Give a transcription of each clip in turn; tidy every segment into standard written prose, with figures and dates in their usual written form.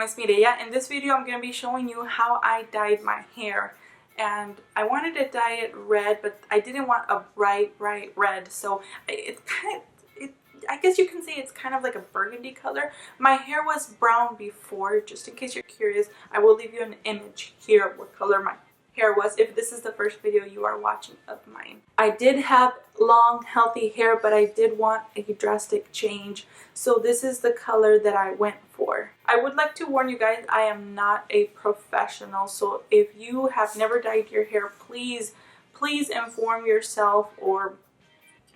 is Mireya. In this video I'm going to be showing you how I dyed my hair, and I wanted to dye it red, but I didn't want a bright red, so it's kind of, I guess you can say it's kind of like a burgundy color. My hair was brown before. Just in case you're curious, I will leave you an image here of what color my hair was if this is the first video you are watching of mine. I did have long healthy hair, but I did want a drastic change, so this is the color that I went for. I would like to warn you guys, I am not a professional, so if you have never dyed your hair, please inform yourself or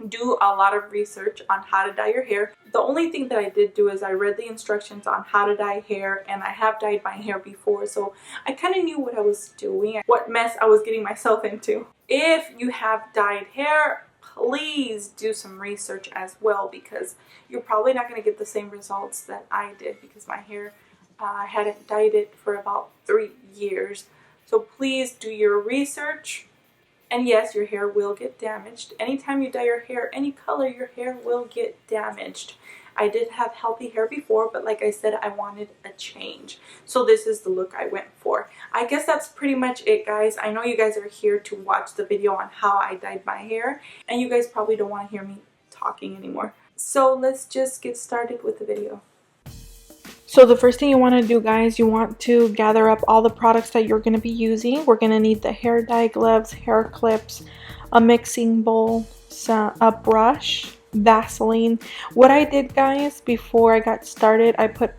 do a lot of research on how to dye your hair. The only thing that I did do is I read the instructions on how to dye hair, and I have dyed my hair before, so I kind of knew what I was doing, what mess I was getting myself into. If you have dyed hair, please do some research as well, because you're probably not going to get the same results that I did, because my hair, I hadn't dyed it for about 3 years. So please do your research. And yes, your hair will get damaged. Anytime you dye your hair, any color, your hair will get damaged. I did have healthy hair before, but like I said, I wanted a change. So this is the look I went for. I guess that's pretty much it, guys. I know you guys are here to watch the video on how I dyed my hair, and you guys probably don't want to hear me talking anymore. So let's just get started with the video. So the first thing you want to do, guys, you want to gather up all the products that you're going to be using. We're going to need the hair dye, gloves, hair clips, a mixing bowl, a brush, Vaseline. What I did, guys, before I got started, I put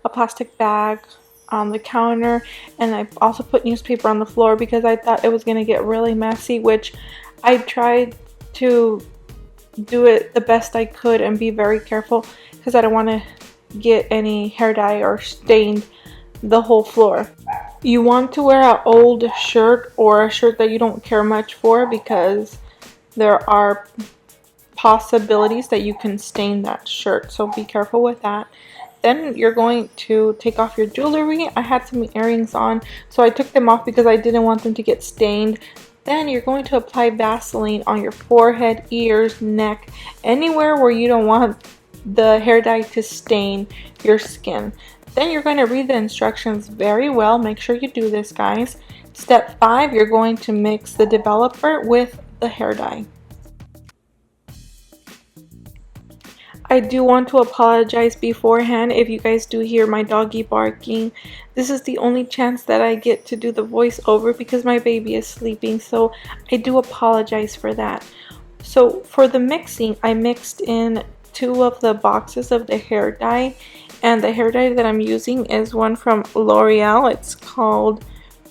a plastic bag on the counter, and I also put newspaper on the floor because I thought it was going to get really messy, which I tried to do it the best I could and be very careful because I don't want to get any hair dye or stained the whole floor. You want to wear an old shirt or a shirt that you don't care much for, because there are possibilities that you can stain that shirt, so be careful with that. Then you're going to take off your jewelry. I had some earrings on, so I took them off because I didn't want them to get stained. Then you're going to apply Vaseline on your forehead, ears, neck, anywhere where you don't want the hair dye to stain your skin. Then you're going to read the instructions very well. Make sure you do this, guys. Step 5, you're going to mix the developer with the hair dye. I do want to apologize beforehand if you guys do hear my doggy barking. This is the only chance that I get to do the voiceover because my baby is sleeping, so I do apologize for that. So for the mixing, I mixed in 2 of the boxes of the hair dye, and the hair dye that I'm using is one from L'Oreal. It's called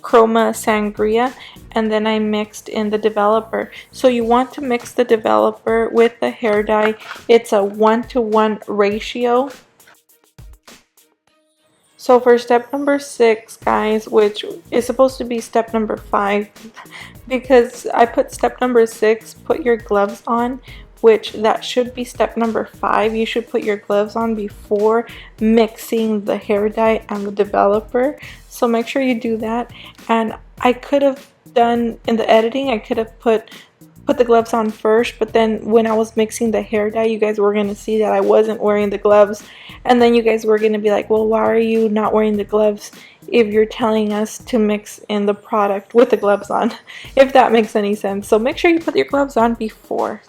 Chroma Sangria, and then I mixed in the developer. So you want to mix the developer with the hair dye. It's a 1-to-1 ratio. So for step number 6, guys, which is supposed to be step number 5, because I put step number 6, put your gloves on, which that should be step number 5. You should put your gloves on before mixing the hair dye and the developer, so make sure you do that. And I could have done in the editing, I could have put the gloves on first, but then when I was mixing the hair dye, you guys were going to see that I wasn't wearing the gloves, and then you guys were going to be like, well, why are you not wearing the gloves if you're telling us to mix in the product with the gloves on, if that makes any sense. So make sure you put your gloves on before.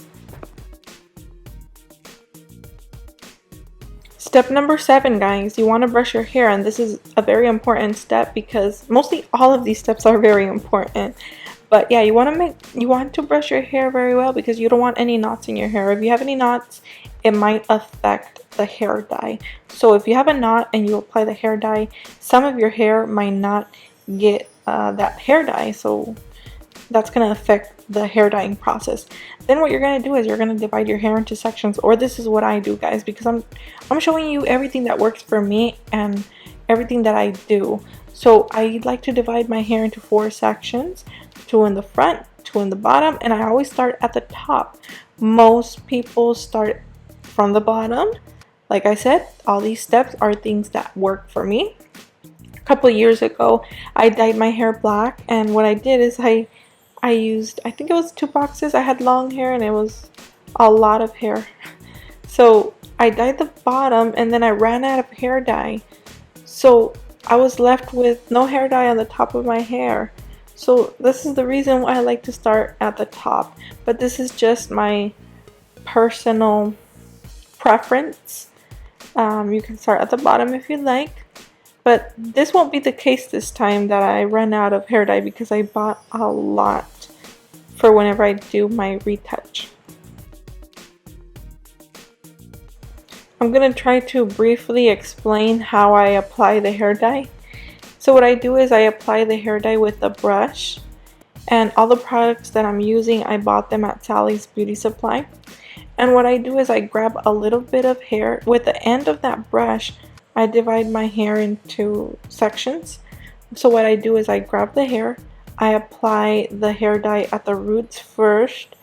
Step number 7, guys, you want to brush your hair, and this is a very important step because mostly all of these steps are very important. But yeah, you want to brush your hair very well because you don't want any knots in your hair. If you have any knots, it might affect the hair dye. So if you have a knot and you apply the hair dye, some of your hair might not get that hair dye, so that's going to affect the hair dyeing process. Then what you're going to do is you're going to divide your hair into sections, or this is what I do, guys, because I'm showing you everything that works for me and everything that I do. So I like to divide my hair into 4 sections, 2 in the front, 2 in the bottom, and I always start at the top. Most people start from the bottom. Like I said, all these steps are things that work for me. A couple of years ago, I dyed my hair black, and what I did is I used, I think it was 2 boxes. I had long hair and it was a lot of hair. So I dyed the bottom and then I ran out of hair dye. So I was left with no hair dye on the top of my hair. So this is the reason why I like to start at the top. But this is just my personal preference. You can start at the bottom if you like. But this won't be the case this time that I run out of hair dye because I bought a lot for whenever I do my retouch. I'm going to try to briefly explain how I apply the hair dye. So what I do is I apply the hair dye with a brush, and all the products that I'm using, I bought them at Sally's Beauty Supply. And what I do is I grab a little bit of hair. With the end of that brush, I divide my hair into sections. So what I do is I grab the hair, I apply the hair dye at the roots first,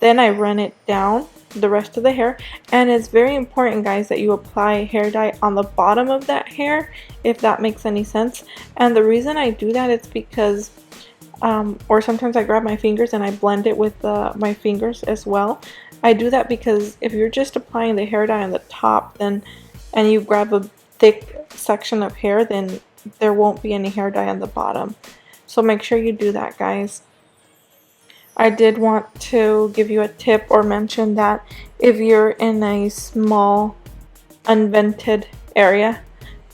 then I run it down the rest of the hair. And it's very important, guys, that you apply hair dye on the bottom of that hair, if that makes any sense. And the reason I do that is because or sometimes I grab my fingers and I blend it with my fingers as well. I do that because if you're just applying the hair dye on the top, then and you grab a thick section of hair, then there won't be any hair dye on the bottom. So make sure you do that, guys. I did want to give you a tip or mention that if you're in a small unvented area,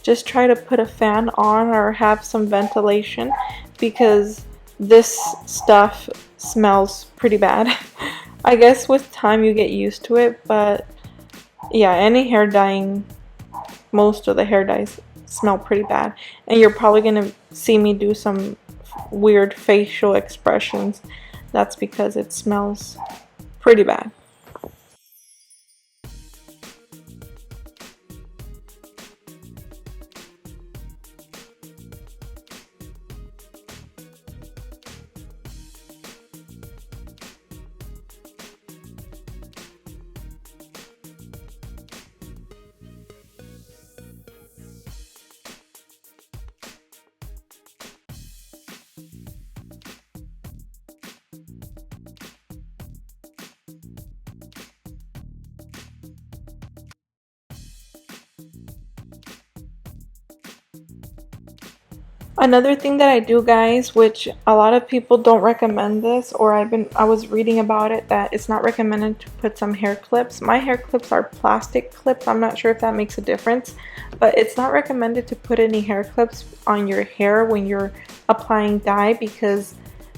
just try to put a fan on or have some ventilation, because this stuff smells pretty bad. I guess with time you get used to it, but yeah, any hair dyeing, most of the hair dyes smell pretty bad. And you're probably gonna see me do some weird facial expressions. That's because it smells pretty bad. Another thing that I do, guys, which a lot of people don't recommend this, or I was reading about it, that it's not recommended to put some hair clips. My hair clips are plastic clips. I'm not sure if that makes a difference, but it's not recommended to put any hair clips on your hair when you're applying dye, because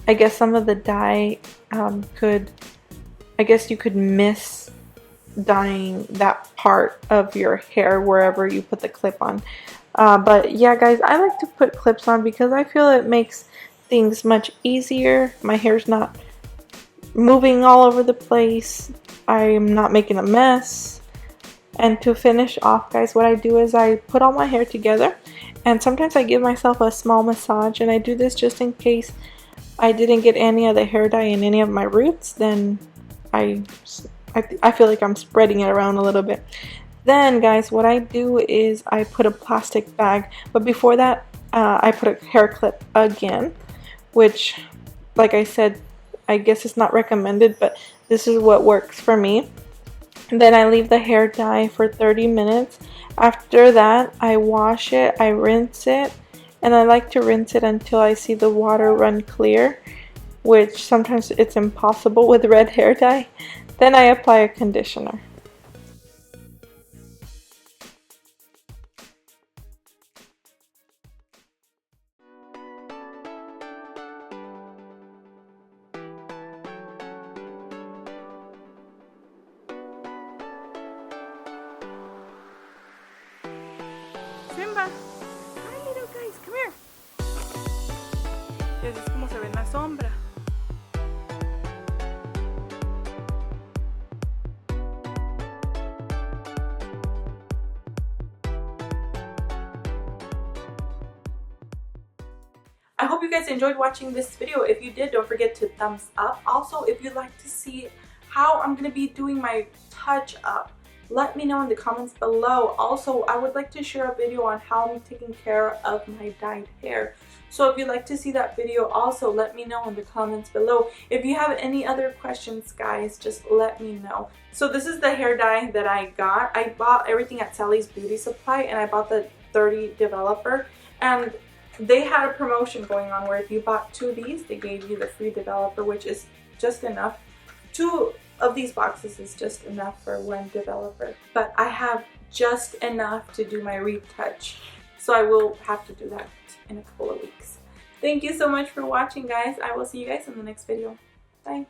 I guess some of the dye I guess you could miss dyeing that part of your hair wherever you put the clip on. But yeah, guys, I like to put clips on because I feel it makes things much easier. My hair's not moving all over the place. I'm not making a mess. And to finish off, guys, what I do is I put all my hair together, and sometimes I give myself a small massage, and I do this just in case I didn't get any of the hair dye in any of my roots. Then I feel like I'm spreading it around a little bit. Then, guys, what I do is I put a plastic bag, but before that I put a hair clip again, which, like I said, I guess it's not recommended, but this is what works for me. And then I leave the hair dye for 30 minutes. After that, I wash it, I rinse it, and I like to rinse it until I see the water run clear, which sometimes it's impossible with red hair dye. Then I apply a conditioner. Simba, hi little guys, come here. Y así es como se ve en la sombra. I hope you guys enjoyed watching this video. If you did, don't forget to thumbs up. Also, if you'd like to see how I'm going to be doing my touch up, let me know in the comments below. Also, I would like to share a video on how I'm taking care of my dyed hair. So if you'd like to see that video, also let me know in the comments below. If you have any other questions, guys, just let me know. So this is the hair dye that I got. I bought everything at Sally's Beauty Supply, and I bought the 30 developer, and they had a promotion going on where if you bought 2 of these, they gave you the free developer, which is just enough. 2 of these boxes is just enough for 1 developer, but I have just enough to do my retouch, so I will have to do that in a couple of weeks. Thank you so much for watching, guys. I will see you guys in the next video. Bye.